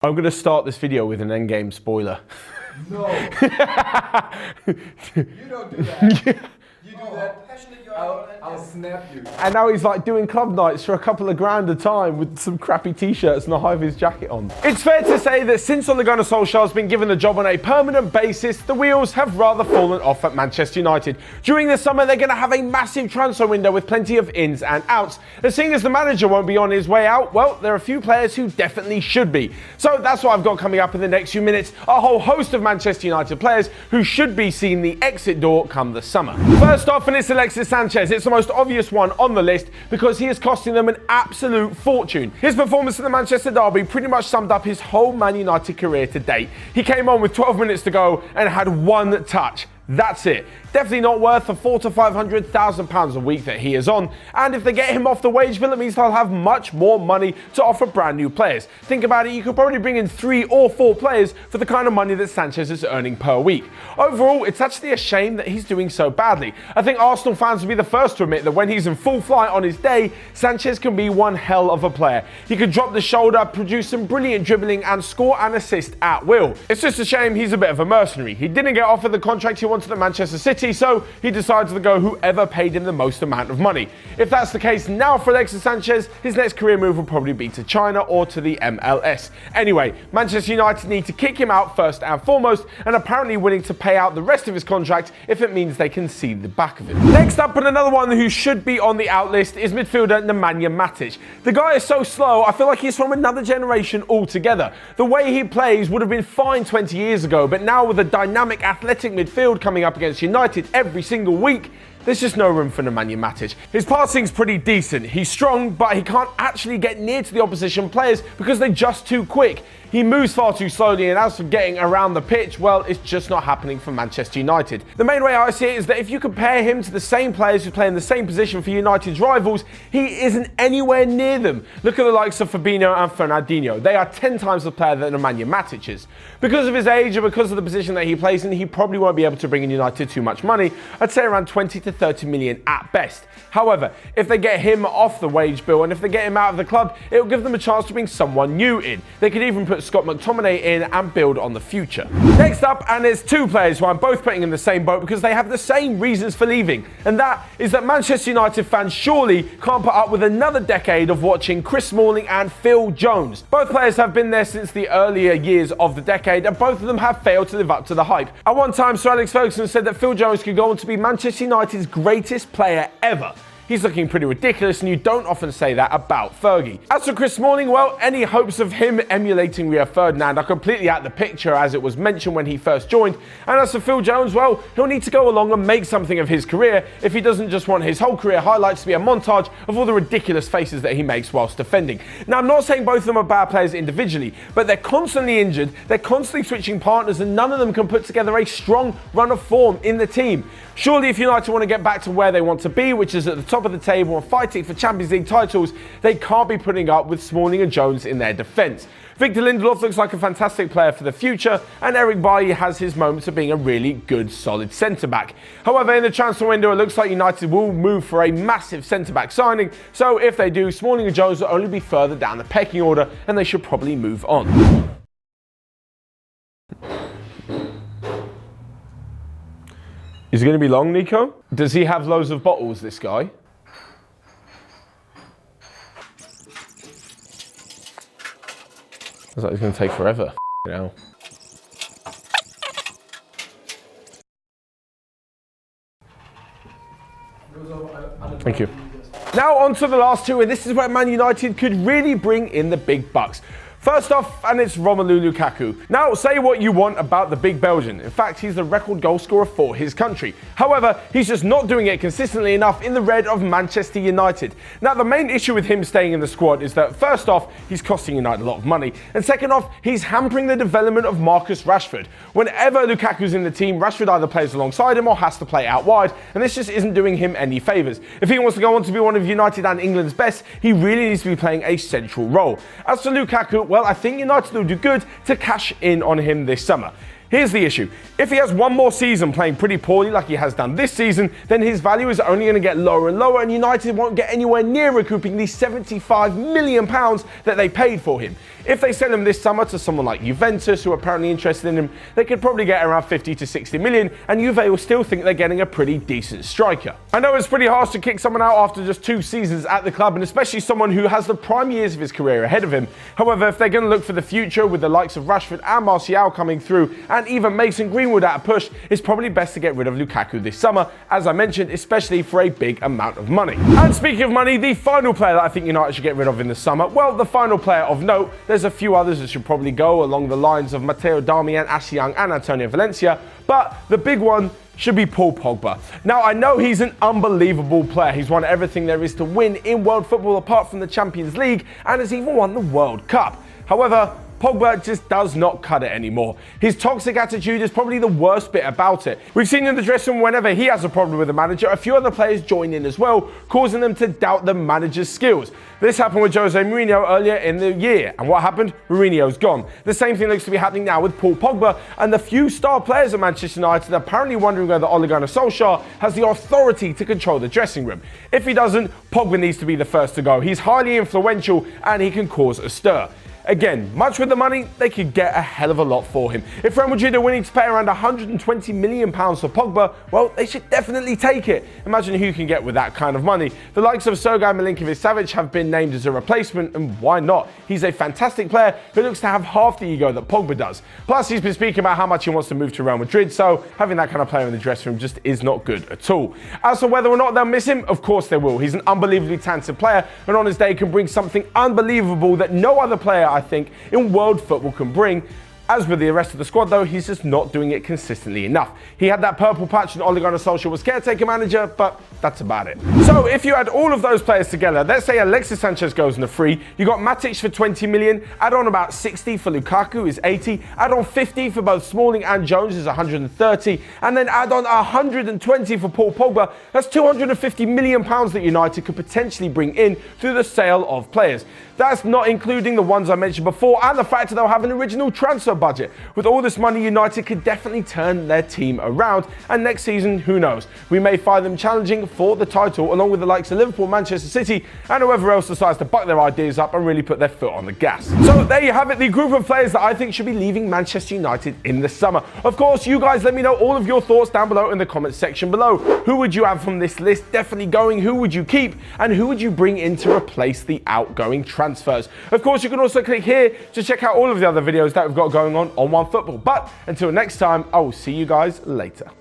I'm going to start this video with an endgame spoiler. No. You don't do that. You do that. I'll snap you. And now he's like doing club nights for a couple of grand a time with some crappy t-shirts and a high-vis jacket on. It's fair to say that since Ole Gunnar Solskjaer has been given the job on a permanent basis, the wheels have rather fallen off at Manchester United. During the summer, they're going to have a massive transfer window with plenty of ins and outs. And seeing as the manager won't be on his way out, well, there are a few players who definitely should be. So that's what I've got coming up in the next few minutes. A whole host of Manchester United players who should be seeing the exit door come the summer. First off, and it's Alexis Sanchez. It's the most obvious one on the list because he is costing them an absolute fortune. His performance in the Manchester derby pretty much summed up his whole Man United career to date. He came on with 12 minutes to go and had one touch. That's it. Definitely not worth the £400,000 to £500,000 a week that he is on. And if they get him off the wage bill, it means they'll have much more money to offer brand new players. Think about it, you could probably bring in 3 or 4 players for the kind of money that Sanchez is earning per week. Overall, it's actually a shame that he's doing so badly. I think Arsenal fans will be the first to admit that when he's in full flight on his day, Sanchez can be one hell of a player. He could drop the shoulder, produce some brilliant dribbling and score and assist at will. It's just a shame he's a bit of a mercenary. He didn't get offered the contract he wanted at Manchester City, so he decided to go whoever paid him the most amount of money. If that's the case now for Alexis Sanchez, his next career move will probably be to China or to the MLS. Anyway, Manchester United need to kick him out first and foremost, and apparently willing to pay out the rest of his contract if it means they can see the back of it. Next up, and another one who should be on the out list, is midfielder Nemanja Matic. The guy is so slow, I feel like he's from another generation altogether. The way he plays would have been fine 20 years ago, but now with a dynamic athletic midfield coming up against United every single week, there's just no room for Nemanja Matic. His passing's pretty decent. He's strong, but he can't actually get near to the opposition players because they're just too quick. He moves far too slowly, and as for getting around the pitch, well, it's just not happening for Manchester United. The main way I see it is that if you compare him to the same players who play in the same position for United's rivals, he isn't anywhere near them. Look at the likes of Fabinho and Fernandinho. They are 10 times the player that Nemanja Matic is. Because of his age and because of the position that he plays in, he probably won't be able to bring in United too much money. I'd say around 20 to 30 million at best. However, if they get him off the wage bill and if they get him out of the club, it will give them a chance to bring someone new in. They could even put Scott McTominay in and build on the future. Next up, and there's 2 players who I'm both putting in the same boat because they have the same reasons for leaving, and that is that Manchester United fans surely can't put up with another decade of watching Chris Smalling and Phil Jones. Both players have been there since the earlier years of the decade, and both of them have failed to live up to the hype. At one time, Sir Alex Ferguson said that Phil Jones could go on to be Manchester United's greatest player ever. He's looking pretty ridiculous, and you don't often say that about Fergie. As for Chris Smalling, well, any hopes of him emulating Rio Ferdinand are completely out the picture, as it was mentioned when he first joined. And as for Phil Jones, well, he'll need to go along and make something of his career if he doesn't just want his whole career highlights to be a montage of all the ridiculous faces that he makes whilst defending. Now, I'm not saying both of them are bad players individually, but they're constantly injured, they're constantly switching partners, and none of them can put together a strong run of form in the team. Surely if United want to get back to where they want to be, which is at the top of the table and fighting for Champions League titles, they can't be putting up with Smalling and Jones in their defence. Victor Lindelof looks like a fantastic player for the future, and Eric Bailly has his moments of being a really good, solid centre-back. However, in the transfer window, it looks like United will move for a massive centre-back signing, so if they do, Smalling and Jones will only be further down the pecking order, and they should probably move on. Is it going to be long, Nico? Does he have loads of bottles, this guy? Looks like it's going to take forever. Now. Thank you. Now on to the last 2, and this is where Man United could really bring in the big bucks. First off, and it's Romelu Lukaku. Now, say what you want about the big Belgian. In fact, he's the record goal scorer for his country. However, he's just not doing it consistently enough in the red of Manchester United. Now, the main issue with him staying in the squad is that, first off, he's costing United a lot of money, and second off, he's hampering the development of Marcus Rashford. Whenever Lukaku's in the team, Rashford either plays alongside him or has to play out wide, and this just isn't doing him any favours. If he wants to go on to be one of United and England's best, he really needs to be playing a central role. As for Lukaku, well, I think United will do good to cash in on him this summer. Here's the issue. If he has one more season playing pretty poorly like he has done this season, then his value is only going to get lower and lower, and United won't get anywhere near recouping the £75 million that they paid for him. If they sell him this summer to someone like Juventus, who are apparently interested in him, they could probably get around 50 to 60 million, and Juve will still think they're getting a pretty decent striker. I know it's pretty harsh to kick someone out after just 2 seasons at the club, and especially someone who has the prime years of his career ahead of him. However, if they're going to look for the future with the likes of Rashford and Martial coming through, and even Mason Greenwood at a push, it's probably best to get rid of Lukaku this summer, as I mentioned, especially for a big amount of money. And speaking of money, the final player that I think United should get rid of in the summer, well, the final player of note, there's a few others that should probably go along the lines of Matteo Darmian, Ashley Young and Antonio Valencia, but the big one should be Paul Pogba. Now, I know he's an unbelievable player. He's won everything there is to win in world football apart from the Champions League, and has even won the World Cup. However, Pogba just does not cut it anymore. His toxic attitude is probably the worst bit about it. We've seen in the dressing room whenever he has a problem with the manager, a few other players join in as well, causing them to doubt the manager's skills. This happened with Jose Mourinho earlier in the year, and what happened? Mourinho's gone. The same thing looks to be happening now with Paul Pogba, and the few star players at Manchester United are apparently wondering whether Ole Gunnar Solskjaer has the authority to control the dressing room. If he doesn't, Pogba needs to be the first to go. He's highly influential and he can cause a stir. Again, much with the money, they could get a hell of a lot for him. If Real Madrid are willing to pay around £120 million for Pogba, well, they should definitely take it. Imagine who you can get with that kind of money. The likes of Sergej Milinkovic-Savic have been named as a replacement, and why not? He's a fantastic player who looks to have half the ego that Pogba does. Plus, he's been speaking about how much he wants to move to Real Madrid, so having that kind of player in the dressing room just is not good at all. As for whether or not they'll miss him, of course they will. He's an unbelievably talented player, and on his day can bring something unbelievable that no other player, I think, in world football can bring. As with the rest of the squad though, he's just not doing it consistently enough. He had that purple patch when Ole Gunnar Solskjaer was caretaker manager, but that's about it. So if you add all of those players together, let's say Alexis Sanchez goes on a free, you got Matic for 20 million, add on about 60 for Lukaku is 80, add on 50 for both Smalling and Jones is 130, and then add on 120 for Paul Pogba, that's £250 million that United could potentially bring in through the sale of players. That's not including the ones I mentioned before and the fact that they'll have an original transfer budget. With all this money, United could definitely turn their team around, and next season, who knows? We may find them challenging for the title along with the likes of Liverpool, Manchester City and whoever else decides to buck their ideas up and really put their foot on the gas. So there you have it, the group of players that I think should be leaving Manchester United in the summer. Of course, you guys let me know all of your thoughts down below in the comments section below. Who would you have from this list definitely going? Who would you keep? And who would you bring in to replace the outgoing transfers? Of course, you can also click here to check out all of the other videos that we've got going on Onefootball. But until next time, I will see you guys later.